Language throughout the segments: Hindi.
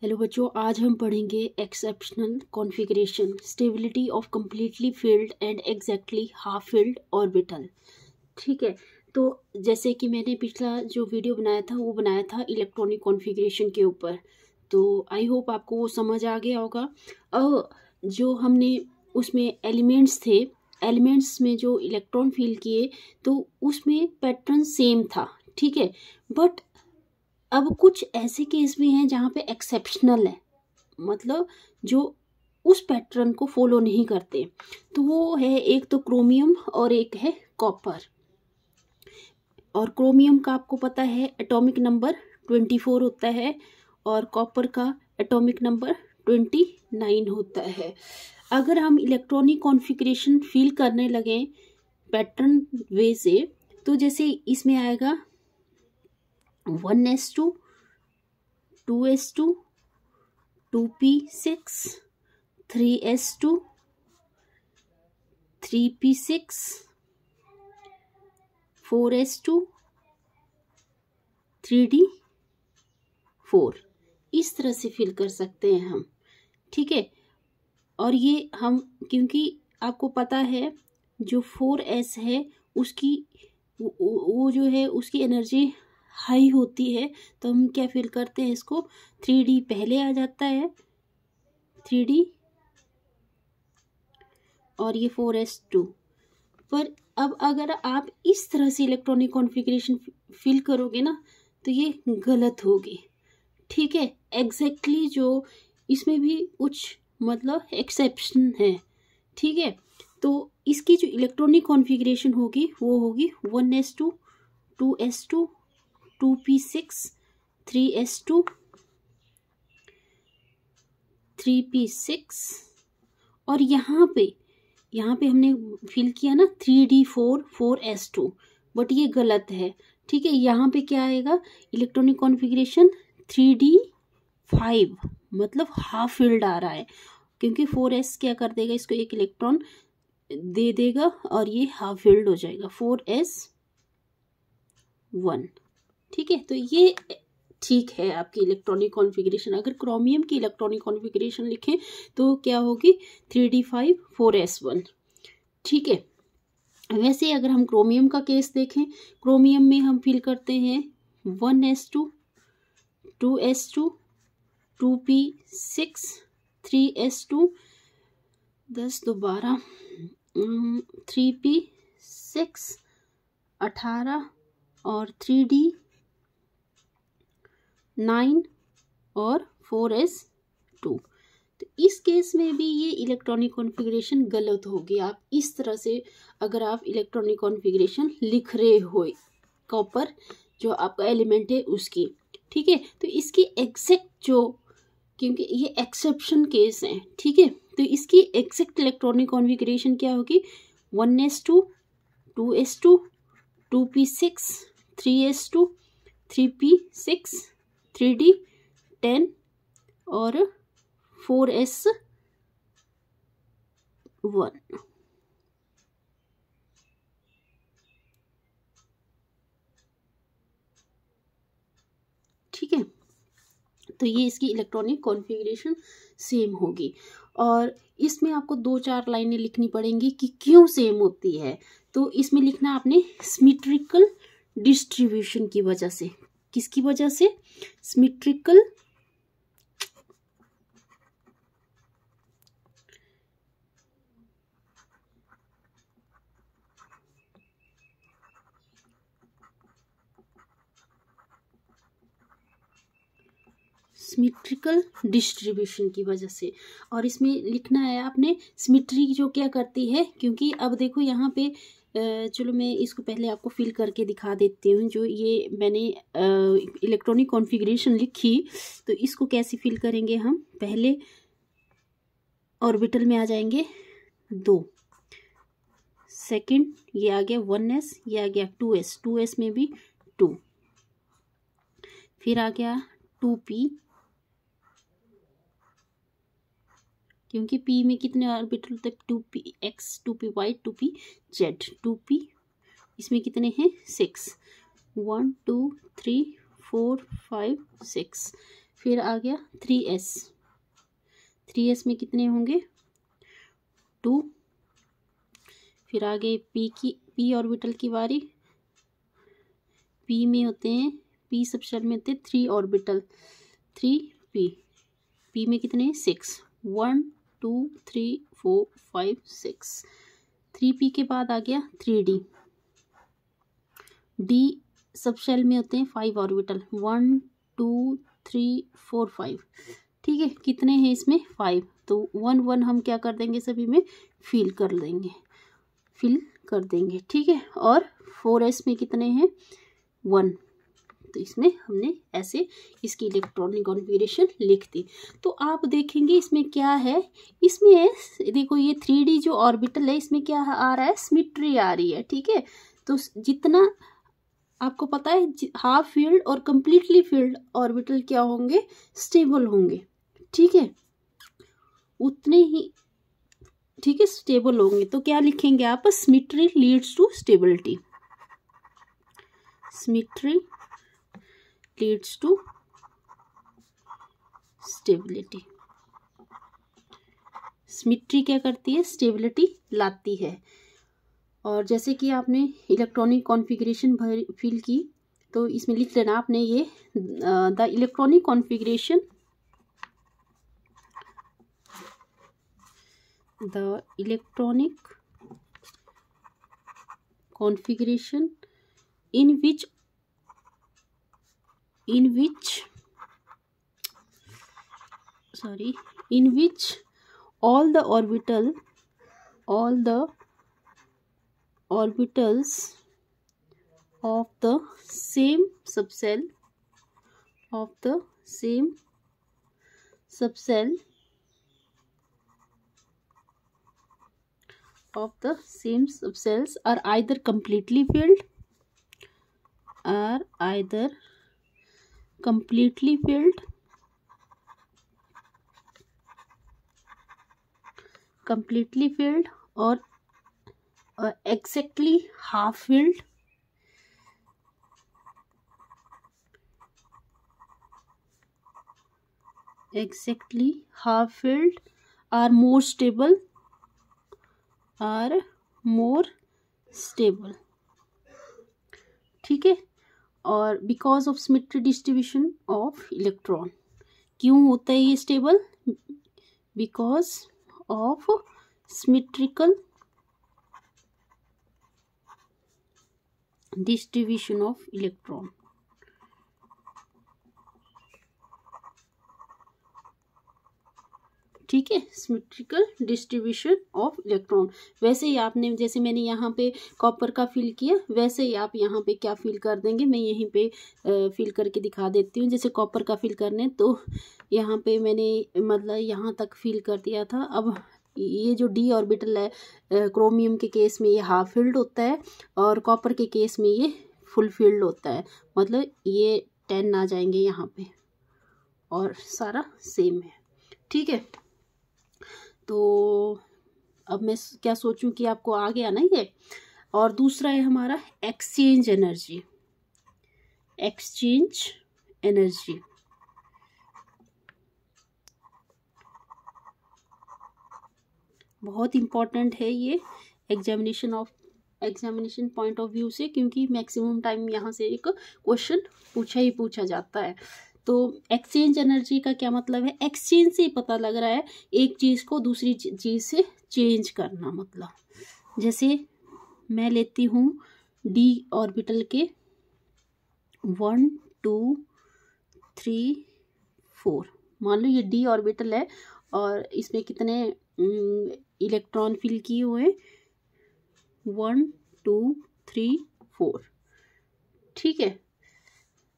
हेलो बच्चों, आज हम पढ़ेंगे exceptional configuration, stability of completely field and exactly half filled orbital. ठीक है, तो जैसे कि मैंने पिछला जो वीडियो बनाया था वो बनाया था इलेक्ट्रॉनिक कॉन्फ़िगरेशन के ऊपर, तो आई होप आपको वो समझ आ गया होगा। अब जो हमने उसमें एलिमेंट्स थे, एलिमेंट्स में जो इलेक्ट्रॉन फील किए तो उसमें पैटर्न सेम था। ठीक है, बट अब कुछ ऐसे केस भी हैं जहाँ पे एक्सेप्शनल है, मतलब जो उस पैटर्न को फॉलो नहीं करते, तो वो है एक तो क्रोमियम और एक है कॉपर। और क्रोमियम का आपको पता है एटॉमिक नंबर 24 होता है और कॉपर का एटॉमिक नंबर 29 होता है। अगर हम इलेक्ट्रॉनिक कॉन्फ़िगरेशन फील करने लगें पैटर्न वे से, तो जैसे इसमें आएगा 1s2, 2s2, 2p6, 3s2, 3p6, 4s2, 3d4, इस तरह से फिल कर सकते हैं हम। ठीक है, और ये हम क्योंकि आपको पता है जो 4s है उसकी वो जो है उसकी एनर्जी हाई होती है, तो हम क्या फिल करते हैं इसको 3d पहले आ जाता है, 3d और ये 4s2। पर अब अगर आप इस तरह से इलेक्ट्रॉनिक कॉन्फ़िगरेशन फिल करोगे ना तो ये गलत होगी। ठीक है, एग्जैक्टली जो इसमें भी कुछ मतलब एक्सेप्शन है। ठीक है, तो इसकी जो इलेक्ट्रॉनिक कॉन्फ़िगरेशन होगी वो होगी 1s2, 2s2, 2p6, 3s2, 3p6 और यहाँ पे हमने फिल किया ना 3d4, 4s2, बट ये गलत है। ठीक है, यहाँ पे क्या आएगा इलेक्ट्रॉनिक कॉन्फ़िगरेशन 3d5, मतलब हाफ फील्ड आ रहा है, क्योंकि 4s क्या कर देगा, इसको एक इलेक्ट्रॉन दे देगा और ये हाफ फील्ड हो जाएगा 4s1। ठीक है, तो ये ठीक है आपकी इलेक्ट्रॉनिक कॉन्फ़िगरेशन। अगर क्रोमियम की इलेक्ट्रॉनिक कॉन्फ़िगरेशन लिखें तो क्या होगी 3d5, 4s1। ठीक है, वैसे अगर हम क्रोमियम का केस देखें, क्रोमियम में हम फिल करते हैं 1s2, 2s2, 2p6, 3s2, 10 2 12, 3p6, 18 और 3d9 और 4s2। तो इस केस में भी ये इलेक्ट्रॉनिक कॉन्फ़िगरेशन गलत होगी। आप इस तरह से अगर आप इलेक्ट्रॉनिक कॉन्फ़िगरेशन लिख रहे हो कॉपर जो आपका एलिमेंट है उसकी। ठीक है, तो इसकी एग्जैक्ट जो, क्योंकि ये एक्सेप्शन केस है, ठीक है, तो इसकी एग्जैक्ट इलेक्ट्रॉनिक कॉन्फ़िगरेशन क्या होगी 1s2, 2s2, 2p6, 3s2, 3p6, 3d10 और 4s1। ठीक है, तो ये इसकी इलेक्ट्रॉनिक कॉन्फ़िगरेशन सेम होगी और इसमें आपको 2-4 लाइनें लिखनी पड़ेंगी कि क्यों सेम होती है। तो इसमें लिखना आपने सिमेट्रिकल डिस्ट्रीब्यूशन की वजह से। किसकी वजह से? सिमेट्रिकल सिमेट्रिकल डिस्ट्रीब्यूशन की वजह से। और इसमें लिखना है आपने सिमेट्री जो क्या करती है, क्योंकि अब देखो यहाँ पे चलो मैं इसको पहले आपको फिल करके दिखा देती हूँ। जो ये मैंने इलेक्ट्रॉनिक कॉन्फ़िगरेशन लिखी, तो इसको कैसे फिल करेंगे हम, पहले ऑर्बिटल में आ जाएंगे 2, सेकंड ये आ गया 1s, ये आ गया 2s, 2s में भी 2, फिर आ गया 2p, क्योंकि p में कितने ऑर्बिटल होते हैं 2px, 2py, 2pz, 2p इसमें कितने हैं 6, 1 2 3 4 5 6। फिर आ गया 3s, 3s में कितने होंगे 2। फिर आगे p ऑर्बिटल की बारी, p में होते हैं, p सबशेल में होते हैं 3 ऑर्बिटल, 3p, p में कितने 6, 1 2 3 4 5 6, 3p के बाद आ गया 3d, d सबशेल में होते हैं 5 ऑर्बिटल, 1 2 3 4 5, ठीक है। कितने हैं इसमें 5, तो 1 1 हम क्या कर देंगे सभी में फिल कर देंगे, ठीक है। और 4s में कितने हैं 1, तो इसमें हमने ऐसे इसकी इलेक्ट्रॉनिक कॉन्फ़िगरेशन लिख दी। तो आप देखेंगे इसमें क्या है, इसमें देखो ये 3d जो ऑर्बिटल है इसमें क्या आ रहा है, सिमेट्री आ रही है, ठीक है। तो जितना आपको पता है हाफ फील्ड और कंप्लीटली फील्ड ऑर्बिटल क्या होंगे, स्टेबल होंगे, ठीक है, उतने ही, ठीक है, स्टेबल होंगे। तो क्या लिखेंगे आप, symmetry leads to stability, symmetry leads to stability. Symmetry क्या करती है, स्टेबिलिटी लाती है। और जैसे कि आपने इलेक्ट्रॉनिक कॉन्फ़िगरेशन फिल की, तो इसमें लिख लेना आपने ये the electronic configuration, the electronic configuration in which all the orbitals of the same subcell are either completely filled or exactly half filled, are more stable, ठीक है। और because of symmetry distribution of electron, क्यों होता है ये stable, because of symmetrical distribution of electron, ठीक है, सिमेट्रिकल डिस्ट्रीब्यूशन ऑफ इलेक्ट्रॉन। वैसे ही आपने, जैसे मैंने यहाँ पे कॉपर का फिल किया, वैसे ही आप यहाँ पे क्या फिल कर देंगे, मैं यहीं पे फिल करके दिखा देती हूँ। जैसे कॉपर का फिल करने, तो यहाँ पे मैंने मतलब यहाँ तक फिल कर दिया था। अब ये जो डी ऑर्बिटल है, क्रोमियम के केस में ये हाफ फील्ड होता है और कॉपर के केस में ये फुल फील्ड होता है, मतलब ये 10 आ जाएंगे यहाँ पे और सारा सेम है, ठीक है। तो अब मैं क्या सोचूं कि आपको आ गया ना ये। और दूसरा है हमारा एक्सचेंज एनर्जी, बहुत इम्पॉर्टेंट है ये एग्जामिनेशन पॉइंट ऑफ व्यू से, क्योंकि मैक्सिमम टाइम यहाँ से एक क्वेश्चन पूछा जाता है। तो एक्सचेंज एनर्जी का क्या मतलब है, एक्सचेंज से पता लग रहा है एक चीज़ को दूसरी चीज़ से चेंज करना। मतलब जैसे मैं लेती हूँ डी ऑर्बिटल के 1 2 3 4, मान लो ये डी ऑर्बिटल है और इसमें कितने इलेक्ट्रॉन फिल किए हुए, 1 2 3 4, ठीक है।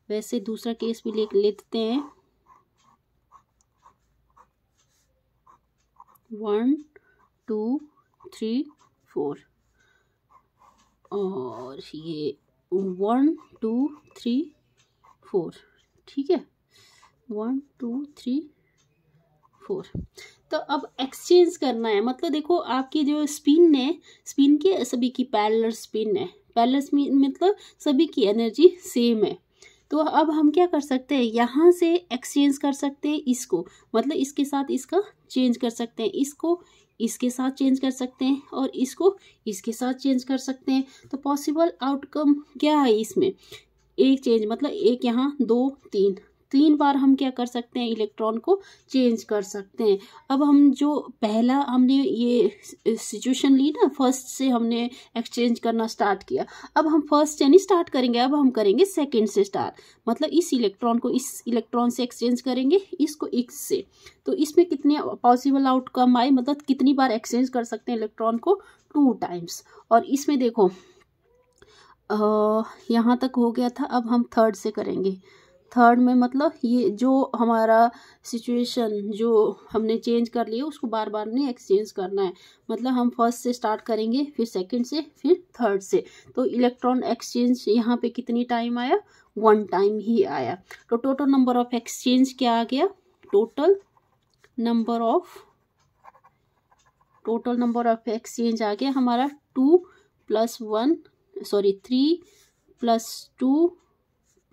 वैसे दूसरा केस भी ले लेते हैं, 1 2 3 4 और ये 1 2 3 4, ठीक है, 1 2 3 4। तो अब एक्सचेंज करना है, मतलब देखो आपकी जो स्पिन है, स्पिन की सभी की पैरेलल स्पिन है, पैरेलल स्पिन मतलब सभी की एनर्जी सेम है। तो अब हम क्या कर सकते हैं, यहाँ से एक्सचेंज कर सकते हैं इसको, मतलब इसके साथ इसका चेंज कर सकते हैं, इसको इसके साथ चेंज कर सकते हैं और इसको इसके साथ चेंज कर सकते हैं। तो पॉसिबल आउटकम क्या है इसमें, एक चेंज मतलब एक यहाँ 2 3 बार हम क्या कर सकते हैं, इलेक्ट्रॉन को चेंज कर सकते हैं। अब हम जो पहला हमने ये सिचुएशन ली ना, फर्स्ट से हमने एक्सचेंज करना स्टार्ट किया, अब हम फर्स्ट से नहीं स्टार्ट करेंगे, अब हम करेंगे सेकंड से स्टार्ट, मतलब इस इलेक्ट्रॉन को इस इलेक्ट्रॉन से एक्सचेंज करेंगे, इसको x से। तो इसमें कितने पॉसिबल आउटकम आए, मतलब कितनी बार एक्सचेंज कर सकते हैं इलेक्ट्रॉन को, 2 टाइम्स। और इसमें देखो यहाँ तक हो गया था, अब हम थर्ड से करेंगे। थर्ड में मतलब ये जो हमारा सिचुएशन जो हमने चेंज कर लिया उसको बार बार नहीं एक्सचेंज करना है, मतलब हम फर्स्ट से स्टार्ट करेंगे, फिर सेकंड से, फिर थर्ड से। तो इलेक्ट्रॉन एक्सचेंज यहाँ पे कितनी टाइम आया, 1 टाइम ही आया। तो टोटल नंबर ऑफ एक्सचेंज क्या आ गया, टोटल नंबर ऑफ एक्सचेंज आ गया हमारा 3 + 2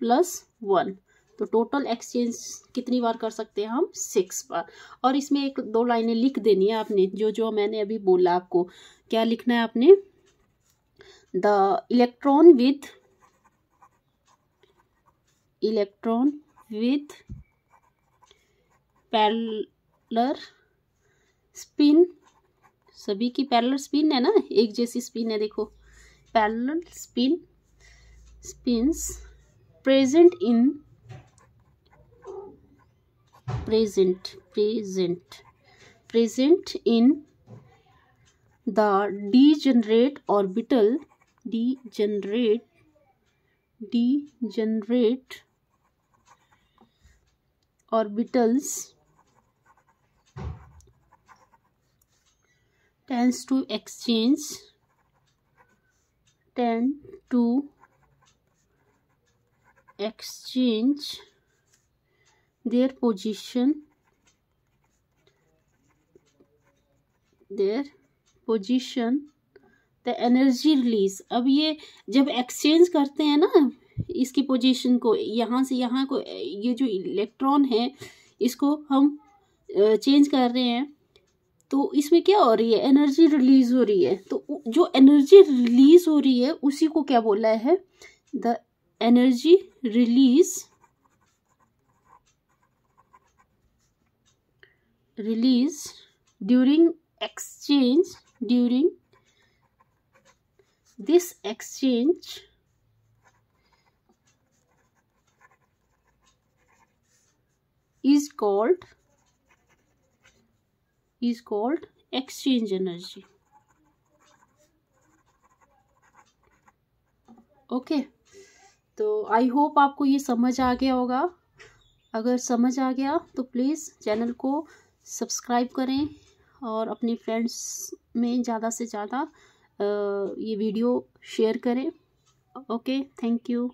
+ 1। तो टोटल एक्सचेंज कितनी बार कर सकते हैं हम, 6 बार। और इसमें 1-2 लाइनें लिख देनी है आपने, जो मैंने अभी बोला आपको। क्या लिखना है आपने, the electron with parallel spin, सभी की पैरेलल स्पिन है ना, एक जैसी स्पिन है, देखो parallel spins present in the degenerate orbitals tend to exchange their position the energy release। अब ये जब एक्सचेंज करते हैं ना इसकी पोजीशन को, यहाँ से यहाँ को, ये जो इलेक्ट्रॉन है इसको हम चेंज कर रहे हैं, तो इसमें क्या हो रही है, एनर्जी रिलीज हो रही है। तो जो एनर्जी रिलीज हो रही है उसी को क्या बोला है, the energy release during this exchange is called exchange energy। Okay, तो आई होप आपको ये समझ आ गया होगा। अगर समझ आ गया तो प्लीज़ चैनल को सब्सक्राइब करें और अपने फ्रेंड्स में ज़्यादा से ज़्यादा ये वीडियो शेयर करें। Okay, thank you.